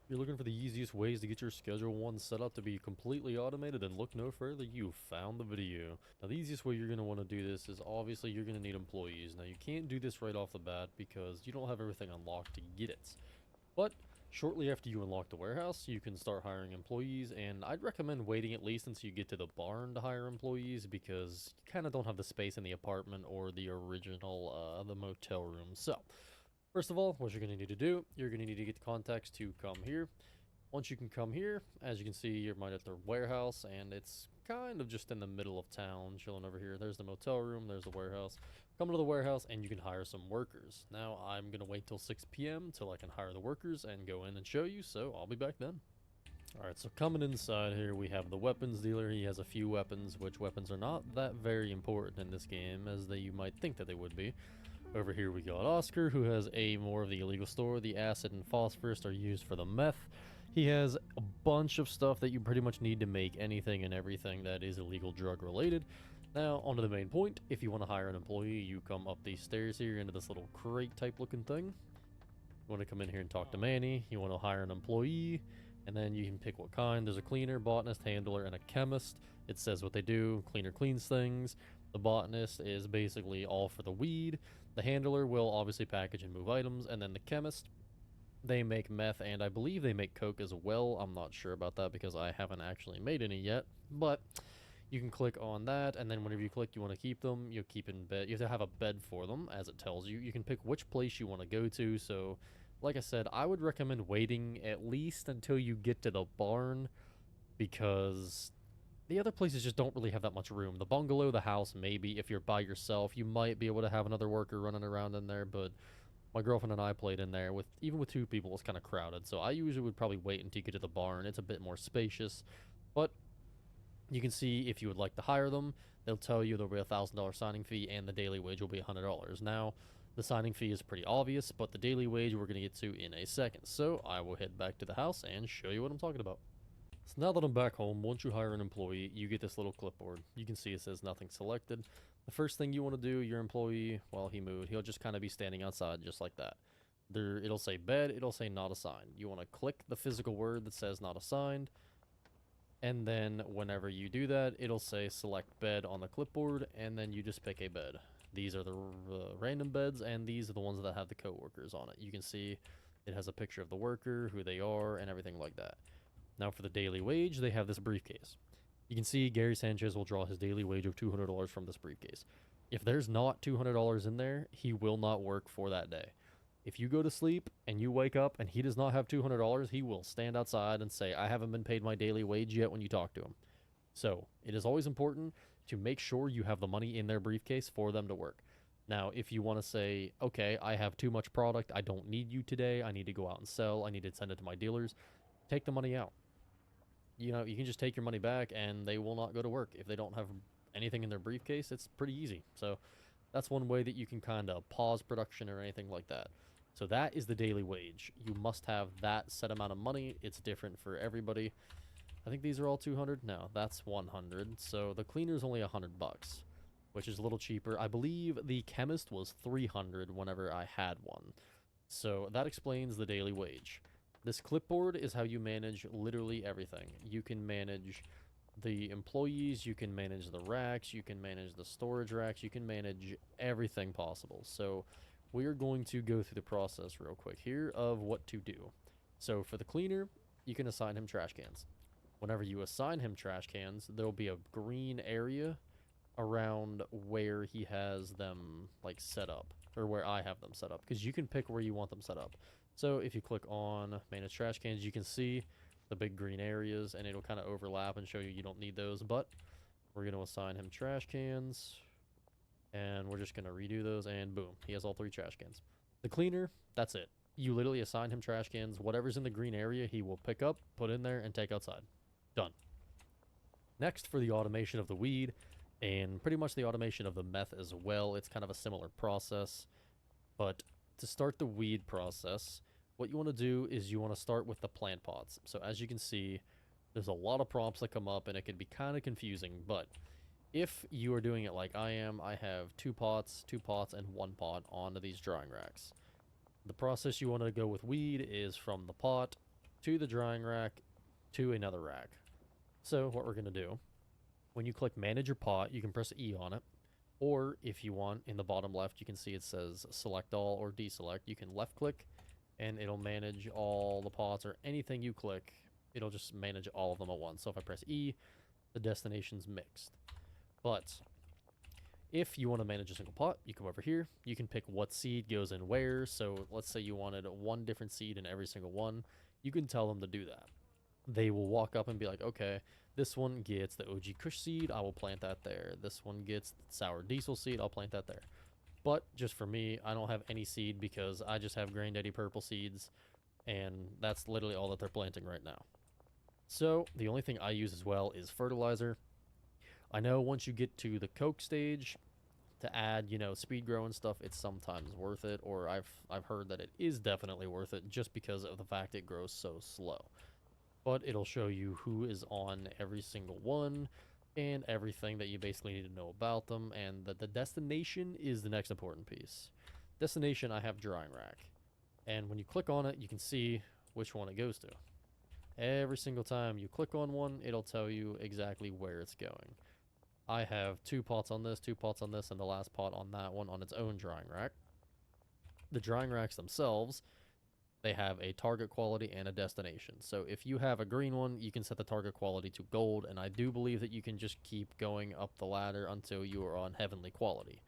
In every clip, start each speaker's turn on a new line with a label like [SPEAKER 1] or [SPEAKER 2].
[SPEAKER 1] You're looking for the easiest ways to get your Schedule 1 set up to be completely automated, then look no further, you found the video. Now the easiest way you're going to want to do this is obviously you're going to need employees. Now you can't do this right off the bat because you don't have everything unlocked to get it. But shortly after you unlock the warehouse, you can start hiring employees, and I'd recommend waiting at least until you get to the barn to hire employees because you kind of don't have the space in the apartment or the original, the motel room. So, first of all, what you're going to need to do, you're going to need to get the contacts to come here. Once you can come here, as you can see, you're right at the warehouse, and it's kind of just in the middle of town, chilling over here. There's the motel room, there's the warehouse. Come to the warehouse, and you can hire some workers. Now, I'm going to wait till 6 p.m. till I can hire the workers and go in and show you, so I'll be back then. Alright, so coming inside here, we have the weapons dealer. He has a few weapons, which weapons are not that very important in this game, as you might think that they would be. Over here we got Oscar, who has more of the illegal store. The acid and phosphorus are used for the meth. He has a bunch of stuff that you pretty much need to make anything and everything that is illegal drug related. Now, onto the main point. If you want to hire an employee, you come up these stairs here into this little crate type looking thing. You want to come in here and talk to Manny. You want to hire an employee, and then you can pick what kind. There's a cleaner, botanist, handler, and a chemist. It says what they do. Cleaner cleans things. The botanist is basically all for the weed. The handler will obviously package and move items, and then the chemist, they make meth, and I believe they make coke as well. I'm not sure about that because I haven't actually made any yet, but you can click on that, and then whenever you click you want to keep them, you'll keep in bed. You have to have a bed for them, as it tells you. You can pick which place you want to go to, so like I said, I would recommend waiting at least until you get to the barn, because the other places just don't really have that much room. The bungalow, the house, maybe. If you're by yourself, you might be able to have another worker running around in there, but my girlfriend and I played in there. Even with 2 people, it's kind of crowded, so I usually would probably wait until you get to the barn. It's a bit more spacious, but you can see if you would like to hire them, they'll tell you there'll be a $1,000 signing fee, and the daily wage will be $100. Now, the signing fee is pretty obvious, but the daily wage we're going to get to in a second, so I will head back to the house and show you what I'm talking about. So now that I'm back home, once you hire an employee, you get this little clipboard. You can see it says nothing selected. The first thing you want to do, your employee, well, he moved. He'll just kind of be standing outside just like that. It'll say bed, it'll say not assigned. You want to click the physical word that says not assigned. And then whenever you do that, it'll say select bed on the clipboard, and then you just pick a bed. These are the random beds, and these are the ones that have the coworkers on it. You can see it has a picture of the worker, who they are, and everything like that. Now for the daily wage, they have this briefcase. You can see Gary Sanchez will draw his daily wage of $200 from this briefcase. If there's not $200 in there, he will not work for that day. If you go to sleep and you wake up and he does not have $200, he will stand outside and say, I haven't been paid my daily wage yet when you talk to him. So it is always important to make sure you have the money in their briefcase for them to work. Now, if you want to say, okay, I have too much product, I don't need you today, I need to go out and sell, I need to send it to my dealers, take the money out. You know, you can just take your money back and they will not go to work. If they don't have anything in their briefcase, it's pretty easy. So that's one way that you can kind of pause production or anything like that. So that is the daily wage. You must have that set amount of money. It's different for everybody. I think these are all 200. No, that's 100. So the cleaner is only $100, which is a little cheaper. I believe the chemist was 300 whenever I had one. So that explains the daily wage. This clipboard is how you manage literally everything. You can manage the employees, you can manage the racks, you can manage the storage racks, you can manage everything possible. So we are going to go through the process real quick here of what to do. So for the cleaner, you can assign him trash cans. Whenever you assign him trash cans, there'll be a green area around where he has them like set up, or where I have them set up, because you can pick where you want them set up. So if you click on manage trash cans, you can see the big green areas, and it'll kind of overlap and show you don't need those, but we're going to assign him trash cans, and we're just going to redo those, and boom, he has all 3 trash cans. The cleaner, that's it. You literally assign him trash cans. Whatever's in the green area, he will pick up, put in there, and take outside. Done. Next, for the automation of the weed, and pretty much the automation of the meth as well, it's kind of a similar process, but to start the weed process, what you want to do is you want to start with the plant pots. So as you can see, there's a lot of prompts that come up, and it can be kind of confusing, but if you are doing it like I am, I have 2 pots, and 1 pot onto these drying racks. The process you want to go with weed is from the pot to the drying rack to another rack. So what we're going to do, when you click manage your pot, you can press E on it. Or if you want, in the bottom left, you can see it says select all or deselect. You can left click and it'll manage all the pots, or anything you click, it'll just manage all of them at once. So if I press E, the destination's mixed. But if you want to manage a single pot, you come over here. You can pick what seed goes in where. So let's say you wanted one different seed in every single one. You can tell them to do that. They will walk up and be like, okay, this one gets the OG Kush seed, I will plant that there. This one gets the sour diesel seed, I'll plant that there. But just for me, I don't have any seed because I just have Granddaddy Purple seeds, and that's literally all that they're planting right now. So the only thing I use as well is fertilizer. I know once you get to the Coke stage, to add, you know, speed grow and stuff, it's sometimes worth it, or I've heard that it is definitely worth it just because of the fact it grows so slow. But it'll show you who is on every single one and everything that you basically need to know about them, and the destination is the next important piece. Destination, I have drying rack, and when you click on it, you can see which one it goes to. Every single time you click on one, it'll tell you exactly where it's going. I have 2 pots on this, 2 pots on this, and the last pot on that one on its own drying rack. The drying racks themselves, they have a target quality and a destination. So if you have a green one, you can set the target quality to gold, and I do believe that you can just keep going up the ladder until you are on heavenly quality.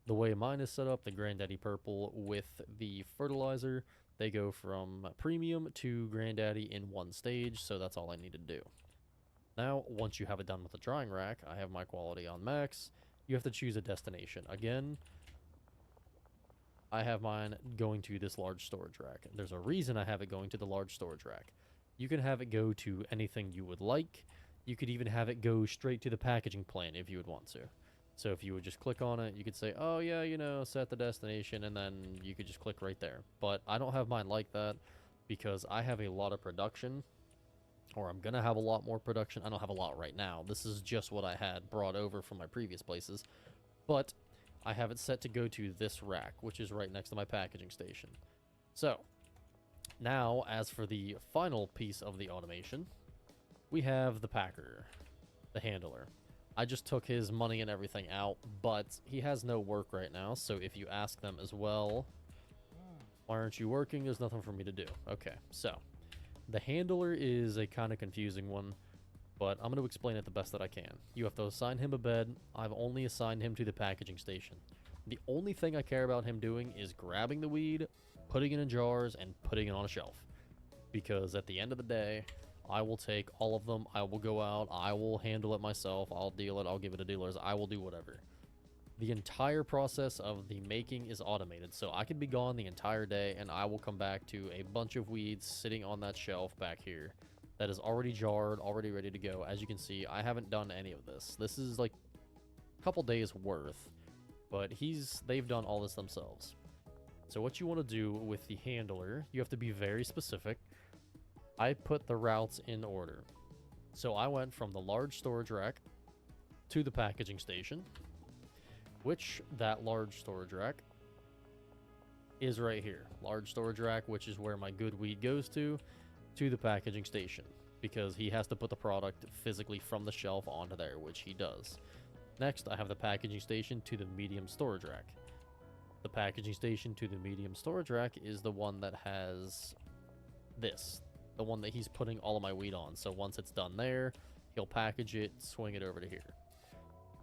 [SPEAKER 1] The way mine is set up, the Granddaddy Purple with the fertilizer, they go from premium to Granddaddy in one stage, so that's all I need to do. Now, once you have it done with the drying rack, I have my quality on max. You have to choose a destination. Again, I have mine going to this large storage rack. There's a reason I have it going to the large storage rack. You can have it go to anything you would like. You could even have it go straight to the packaging plant if you would want to. So if you would just click on it, you could say, oh yeah, you know, set the destination, and then you could just click right there. But I don't have mine like that because I have a lot of production, or I'm going to have a lot more production. I don't have a lot right now. This is just what I had brought over from my previous places. But I have it set to go to this rack, which is right next to my packaging station. So, now, as for the final piece of the automation, we have the packer, the handler. I just took his money and everything out, but he has no work right now, so if you ask them as well, why aren't you working? There's nothing for me to do. Okay, so, the handler is a kind of confusing one, but I'm going to explain it the best that I can. You have to assign him a bed. I've only assigned him to the packaging station. The only thing I care about him doing is grabbing the weed, putting it in jars, and putting it on a shelf. Because at the end of the day, I will take all of them. I will go out. I will handle it myself. I'll deal it. I'll give it to dealers. I will do whatever. The entire process of the making is automated, so I can be gone the entire day, and I will come back to a bunch of weeds sitting on that shelf back here that is already jarred, already ready to go. As you can see, I haven't done any of this. This is like a couple days worth, but they've done all this themselves. So what you want to do with the handler, you have to be very specific. I put the routes in order. So I went from the large storage rack to the packaging station, which that large storage rack is right here. Large storage rack, which is where my good weed goes to the packaging station, because he has to put the product physically from the shelf onto there, which he does. Next, I have the packaging station to the medium storage rack. The packaging station to the medium storage rack is the one that has this, the one that he's putting all of my weed on. So once it's done there, he'll package it, swing it over to here.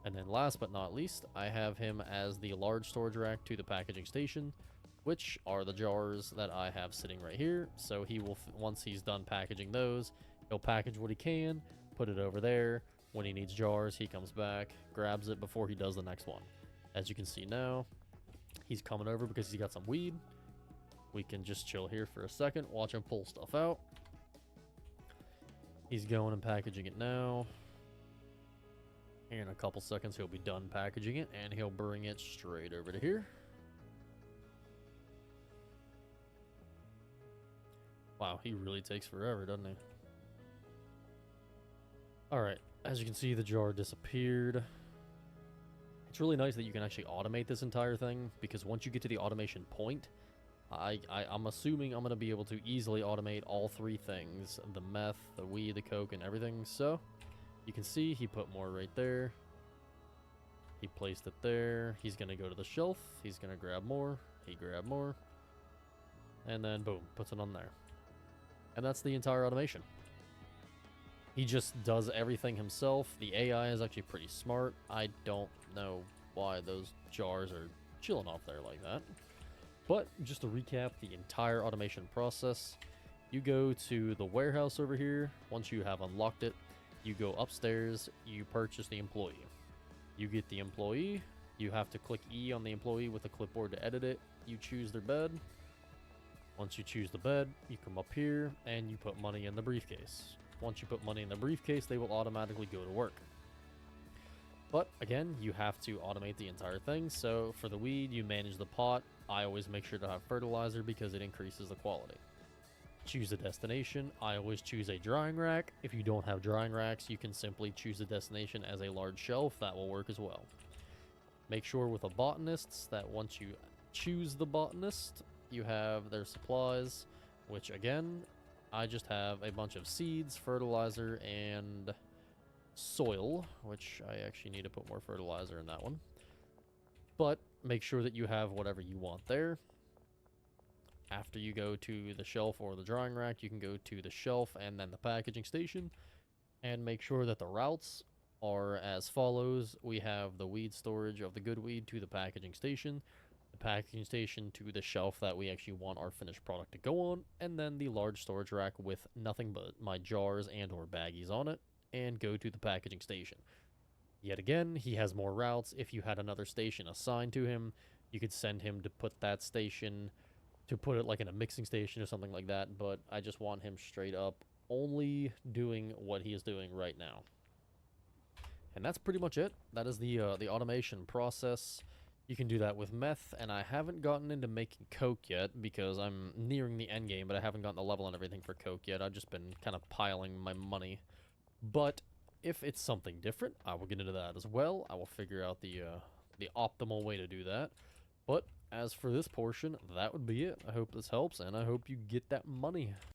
[SPEAKER 1] And then last but not least, I have him as the large storage rack to the packaging station, which are the jars that I have sitting right here. So he will, once he's done packaging those, he'll package what he can, put it over there. When he needs jars, he comes back, grabs it before he does the next one. As you can see now, he's coming over because he's got some weed. We can just chill here for a second, watch him pull stuff out. He's going and packaging it now. In a couple seconds, he'll be done packaging it, and he'll bring it straight over to here. Wow, he really takes forever, doesn't he? Alright, as you can see, the jar disappeared. It's really nice that you can actually automate this entire thing, because once you get to the automation point, I'm assuming I'm going to be able to easily automate all three things. The meth, the weed, the coke, and everything. So, you can see he put more right there. He placed it there. He's going to go to the shelf. He's going to grab more. He grabbed more. And then, boom, puts it on there. And that's the entire automation. He just does everything himself. The AI is actually pretty smart. I don't know why those jars are chilling off there like that. But just to recap the entire automation process, you go to the warehouse over here. Once you have unlocked it, you go upstairs, you purchase the employee. You get the employee, you have to click E on the employee with a clipboard to edit it. You choose their bed. Once you choose the bed, you come up here and you put money in the briefcase. Once you put money in the briefcase, they will automatically go to work. But again, you have to automate the entire thing. So for the weed, you manage the pot. I always make sure to have fertilizer because it increases the quality. Choose a destination. I always choose a drying rack. If you don't have drying racks, you can simply choose a destination as a large shelf. That will work as well. Make sure with a botanist that once you choose the botanist, you have their supplies, which again, I just have a bunch of seeds, fertilizer, and soil, which I actually need to put more fertilizer in that one. But make sure that you have whatever you want there. After you go to the shelf or the drying rack, you can go to the shelf and then the packaging station, and make sure that the routes are as follows. We have the weed storage of the good weed to the packaging station, the packaging station to the shelf that we actually want our finished product to go on, and then the large storage rack with nothing but my jars and or baggies on it, and go to the packaging station. Yet again, he has more routes. If you had another station assigned to him, you could send him to put that station, to put it like in a mixing station or something like that, but I just want him straight up only doing what he is doing right now. And that's pretty much it. That is the automation process. You can do that with meth, and I haven't gotten into making coke yet because I'm nearing the end game, but I haven't gotten the level and everything for coke yet. I've just been kind of piling my money. But if it's something different, I will get into that as well. I will figure out the optimal way to do that. But as for this portion, that would be it. I hope this helps, and I hope you get that money.